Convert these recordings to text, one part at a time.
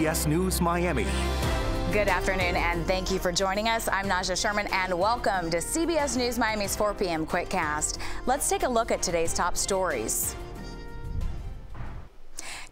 CBS News Miami. Good afternoon and thank you for joining us. I'm Najahe Sherman and welcome to CBS News Miami's 4 p.m. Quickcast. Let's take a look at today's top stories.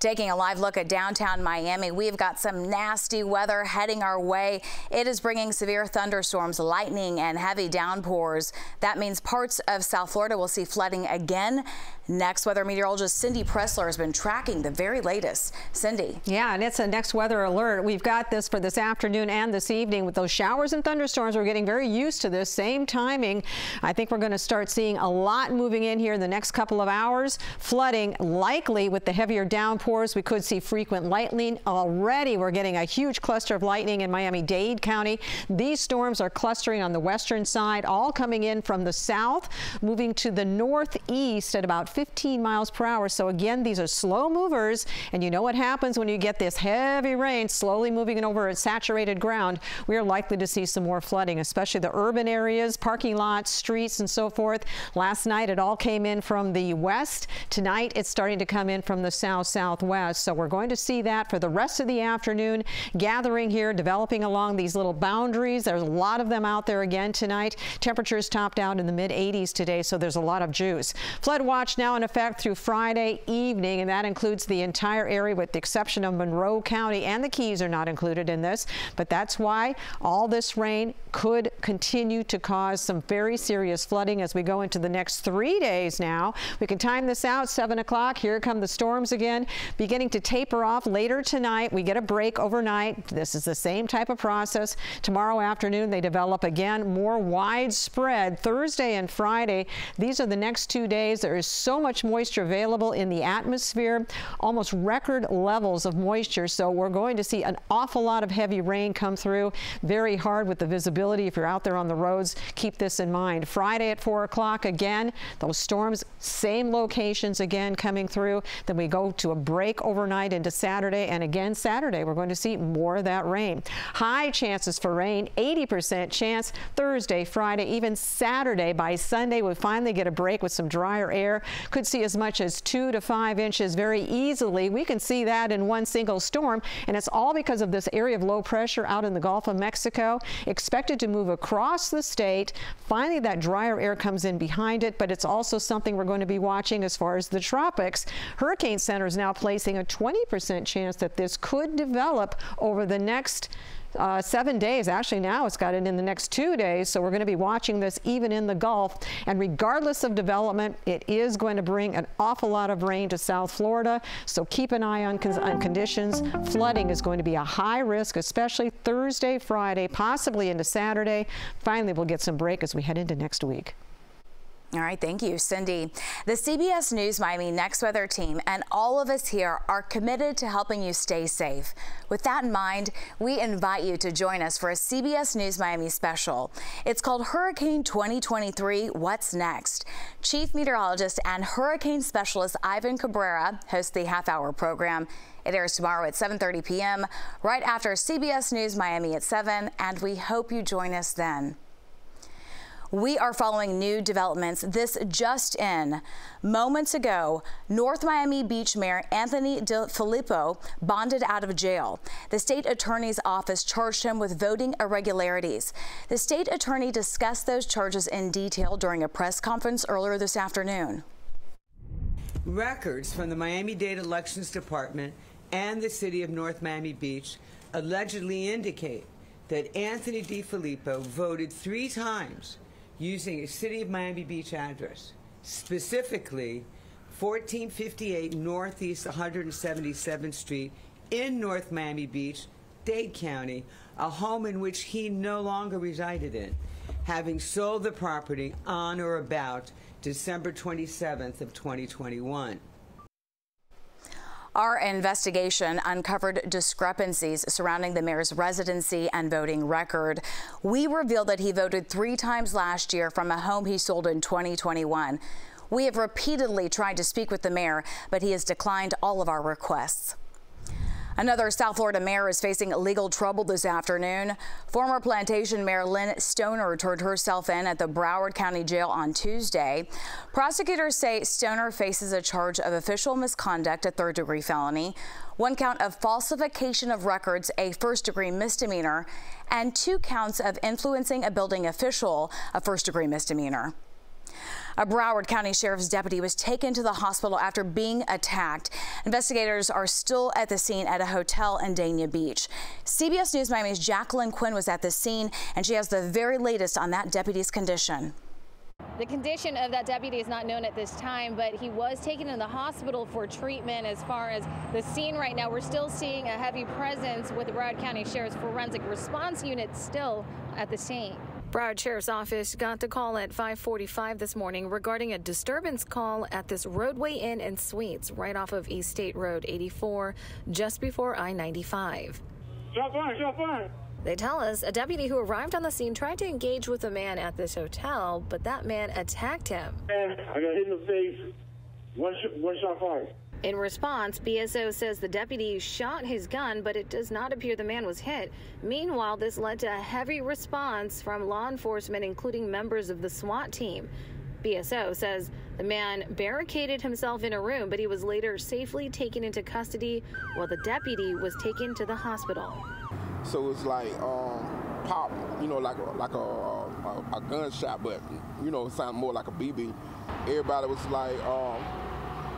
Taking a live look at downtown Miami, we've got some nasty weather heading our way. It is bringing severe thunderstorms, lightning, and heavy downpours. That means parts of South Florida will see flooding again. Next, weather meteorologist Cindy Pressler has been tracking the very latest. Cindy. Yeah, and it's a next weather alert. We've got this for this afternoon and this evening with those showers and thunderstorms. We're getting very used to this same timing. I think we're going to start seeing a lot moving in here in the next couple of hours. Flooding likely with the heavier downpours. We could see frequent lightning. Already we're getting a huge cluster of lightning in Miami-Dade County. These storms are clustering on the western side, all coming in from the south, moving to the northeast at about 15 miles per hour. So again, these are slow movers, and you know what happens when you get this heavy rain slowly moving over saturated ground. We are likely to see some more flooding, especially the urban areas, parking lots, streets, and so forth. Last night it all came in from the west. Tonight it's starting to come in from the southwest. So we're going to see that for the rest of the afternoon, gathering here, developing along these little boundaries. There's a lot of them out there again tonight. Temperatures topped out in the mid 80s today, so there's a lot of juice. Flood watch now in effect through Friday evening, and that includes the entire area with the exception of Monroe County, and the Keys are not included in this. But that's why all this rain could continue to cause some very serious flooding as we go into the next 3 days now. We can time this out, 7 o'clock. Here come the storms again, beginning to taper off later tonight. We get a break overnight. This is the same type of process. Tomorrow afternoon they develop again, more widespread. Thursday and Friday, these are the next 2 days. There is so much moisture available in the atmosphere, almost record levels of moisture. So we're going to see an awful lot of heavy rain come through. Very hard with the visibility if you're out there on the roads. Keep this in mind. Friday at 4 o'clock again, those storms, same locations again coming through. Then we go to a break overnight into Saturday, and again Saturday we're going to see more of that rain. High chances for rain, 80% chance Thursday, Friday, even Saturday. By Sunday we'll finally get a break with some drier air. Could see as much as 2 to 5 inches very easily. We can see that in one single storm, and it's all because of this area of low pressure out in the Gulf of Mexico, expected to move across the state. Finally that drier air comes in behind it, but it's also something we're going to be watching as far as the tropics. Hurricane Center is now placing a 20% chance that this could develop over the next 7 days. Actually, now it's got it in the next 2 days. So we're going to be watching this even in the Gulf. And regardless of development, it is going to bring an awful lot of rain to South Florida. So keep an eye on conditions. Flooding is going to be a high risk, especially Thursday, Friday, possibly into Saturday. Finally, we'll get some break as we head into next week. All right, thank you, Cindy. The CBS News Miami Next Weather team and all of us here are committed to helping you stay safe. With that in mind, we invite you to join us for a CBS News Miami special. It's called Hurricane 2023 What's Next? Chief Meteorologist and Hurricane Specialist Ivan Cabrera hosts the half-hour program. It airs tomorrow at 7:30 p.m. right after CBS News Miami at 7, and we hope you join us then. We are following new developments. This just in. Moments ago, North Miami Beach Mayor Anthony DeFilippo bonded out of jail. The state attorney's office charged him with voting irregularities. The state attorney discussed those charges in detail during a press conference earlier this afternoon. Records from the Miami-Dade Elections Department and the city of North Miami Beach allegedly indicate that Anthony DeFilippo voted 3 times using a City of Miami Beach address, specifically 1458 Northeast 177th Street in North Miami Beach, Dade County, a home in which he no longer resided in, having sold the property on or about December 27th of 2021. Our investigation uncovered discrepancies surrounding the mayor's residency and voting record. We revealed that he voted 3 times last year from a home he sold in 2021. We have repeatedly tried to speak with the mayor, but he has declined all of our requests. Another South Florida mayor is facing legal trouble this afternoon. Former Plantation Mayor Lynn Stoner turned herself in at the Broward County Jail on Tuesday. Prosecutors say Stoner faces a charge of official misconduct, a third-degree felony, 1 count of falsification of records, a first-degree misdemeanor, and 2 counts of influencing a building official, a first-degree misdemeanor. A Broward County Sheriff's deputy was taken to the hospital after being attacked. Investigators are still at the scene at a hotel in Dania Beach. CBS News Miami's Jacqueline Quinn was at the scene, and she has the very latest on that deputy's condition. The condition of that deputy is not known at this time, but he was taken to the hospital for treatment. As far as the scene right now, we're still seeing a heavy presence with the Broward County Sheriff's Forensic Response Unit still at the scene. Broward Sheriff's Office got the call at 5:45 this morning regarding a disturbance call at this Roadway Inn and Suites right off of East State Road 84, just before I-95. Shot fire. They tell us a deputy who arrived on the scene tried to engage with a man at this hotel, but that man attacked him. I got hit in the face. One shot fired. In response, BSO says the deputy shot his gun, but it does not appear the man was hit. Meanwhile, this led to a heavy response from law enforcement, including members of the SWAT team. BSO says the man barricaded himself in a room, but he was later safely taken into custody while the deputy was taken to the hospital. So it's like pop, you know, like a gunshot, but you know, it sounded more like a BB. Everybody was like,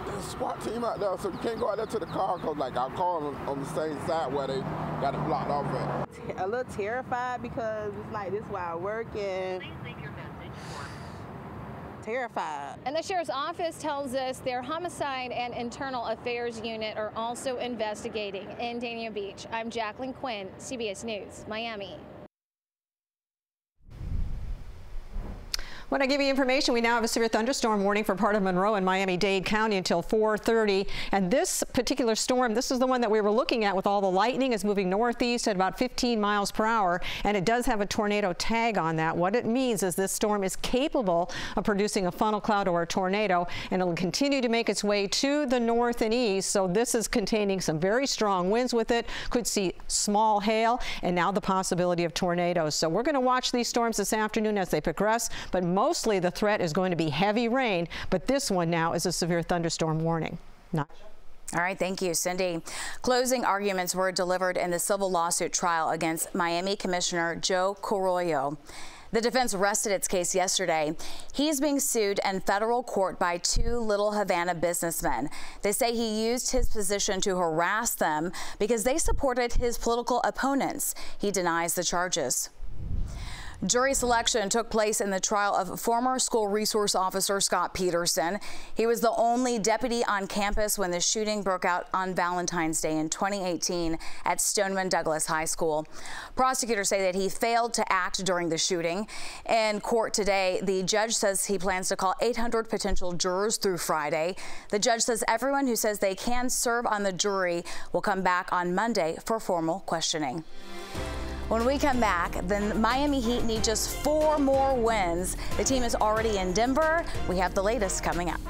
there's a SWAT team out there, so you can't go out there to the car, because like our car on the same side where they got it blocked off at. A little terrified because it's like this is where I work, and terrified. And the sheriff's office tells us their homicide and internal affairs unit are also investigating. In Dania Beach, I'm Jacqueline Quinn, CBS News, Miami. When I give you information, we now have a severe thunderstorm warning for part of Monroe and Miami-Dade County until 4:30. And this particular storm, this is the one that we were looking at with all the lightning, is moving northeast at about 15 miles per hour. And it does have a tornado tag on that. What it means is this storm is capable of producing a funnel cloud or a tornado, and it'll continue to make its way to the north and east. So this is containing some very strong winds with it. Could see small hail and now the possibility of tornadoes. So we're going to watch these storms this afternoon as they progress, but mostly the threat is going to be heavy rain, but this one now is a severe thunderstorm warning. All right, thank you, Cindy. Closing arguments were delivered in the civil lawsuit trial against Miami Commissioner Joe Carollo. The defense rested its case yesterday. He is being sued in federal court by 2 Little Havana businessmen. They say he used his position to harass them because they supported his political opponents. He denies the charges. Jury selection took place in the trial of former school resource officer Scott Peterson. He was the only deputy on campus when the shooting broke out on Valentine's Day in 2018 at Stoneman Douglas High School. Prosecutors say that he failed to act during the shooting. In court today, the judge says he plans to call 800 potential jurors through Friday. The judge says everyone who says they can serve on the jury will come back on Monday for formal questioning. When we come back, the Miami Heat need just 4 more wins. The team is already in Denver. We have the latest coming up.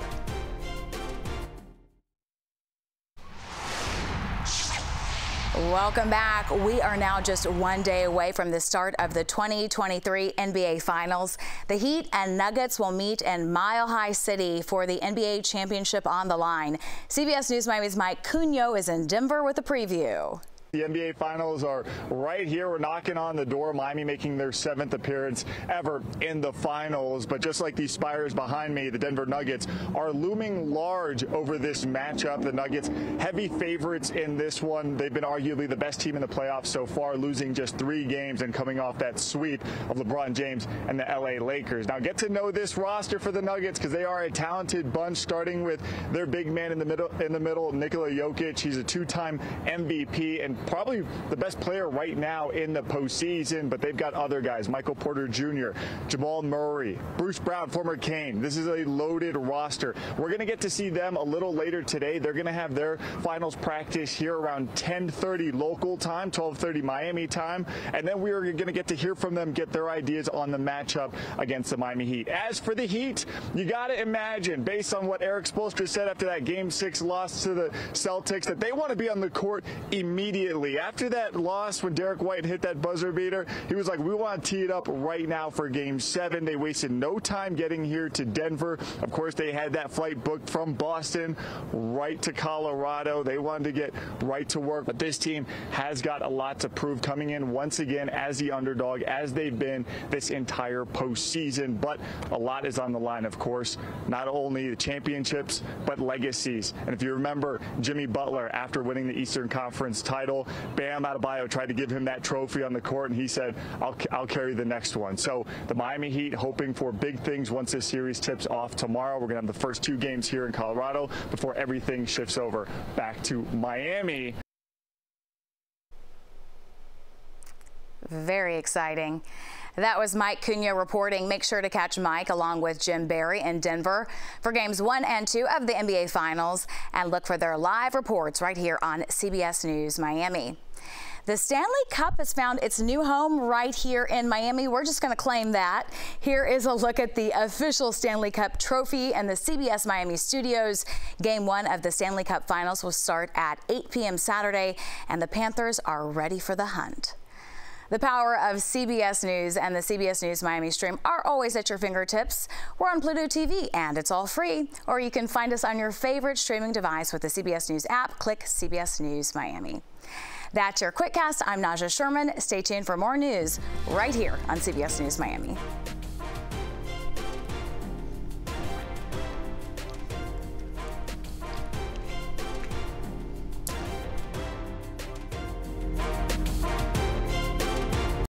Welcome back. We are now just 1 day away from the start of the 2023 NBA Finals. The Heat and Nuggets will meet in Mile High City for the NBA championship on the line. CBS News Miami's Mike Cunho is in Denver with a preview. The NBA Finals are right here. We're knocking on the door. Miami making their 7th appearance ever in the Finals. But just like these spires behind me, the Denver Nuggets are looming large over this matchup. The Nuggets, heavy favorites in this one. They've been arguably the best team in the playoffs so far, losing just 3 games and coming off that sweep of LeBron James and the LA Lakers. Now get to know this roster for the Nuggets because they are a talented bunch, starting with their big man in the middle, Nikola Jokic. He's a 2-time MVP and probably the best player right now in the postseason, but they've got other guys, Michael Porter Jr., Jamal Murray, Bruce Brown, former Kane. This is a loaded roster. We're going to get to see them a little later today. They're going to have their finals practice here around 10:30 local time, 12:30 Miami time, and then we are going to get to hear from them, get their ideas on the matchup against the Miami Heat. As for the Heat, you got to imagine, based on what Eric Spoelstra said after that Game 6 loss to the Celtics, that they want to be on the court immediately. After that loss, when Derek White hit that buzzer beater, he was like, we want to tee it up right now for Game 7. They wasted no time getting here to Denver. Of course, they had that flight booked from Boston right to Colorado. They wanted to get right to work, but this team has got a lot to prove, coming in once again as the underdog, as they've been this entire postseason. But a lot is on the line, of course, not only the championships, but legacies. And if you remember Jimmy Butler, after winning the Eastern Conference title, Bam Adebayo tried to give him that trophy on the court, and he said, I'll carry the next one. So the Miami Heat hoping for big things once this series tips off tomorrow. We're going to have the first 2 games here in Colorado before everything shifts over back to Miami. Very exciting. That was Mike Cunha reporting. Make sure to catch Mike along with Jim Barry in Denver for games 1 and 2 of the NBA Finals, and look for their live reports right here on CBS News Miami. The Stanley Cup has found its new home right here in Miami. We're just going to claim that. Here is a look at the official Stanley Cup trophy in the CBS Miami studios. Game 1 of the Stanley Cup Finals will start at 8 p.m. Saturday, and the Panthers are ready for the hunt. The power of CBS News and the CBS News Miami stream are always at your fingertips. We're on Pluto TV, and it's all free. Or you can find us on your favorite streaming device with the CBS News app. Click CBS News Miami. That's your Quickcast. I'm Najahe Sherman. Stay tuned for more news right here on CBS News Miami.